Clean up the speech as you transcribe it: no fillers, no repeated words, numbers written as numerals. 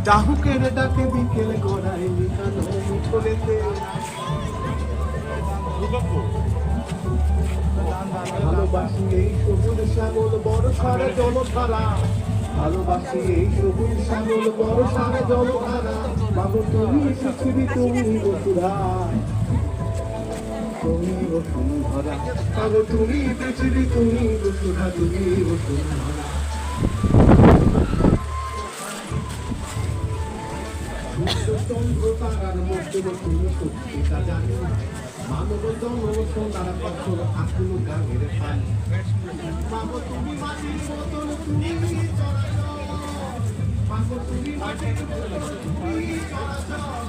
চাহুকের ডাকে বিকেল গড়ায় লিখানো মিঠলেতে ভালোবাসি এই সবুজ শ্যামল বড় সারা জলধারা ভালোবাসি এই সবুজ শ্যামল বড় সারা জলধারা বাবু তুমি পৃথিবী তুমি বসুধরা তুমি বসুন্ধরা বাবু তুমি পৃথিবী তুমি বসুধরা তুমি বসুন্ধরা চন্দ্র তারার মধ্যে তুমি সত্যিটা জানি মানব জন্ম সোনার পাথর আকুল গানের পান বাবু তুমি মাটির মতন তুমি চলাচল বাবু তুমি মাটির মতন তুমি চলাচল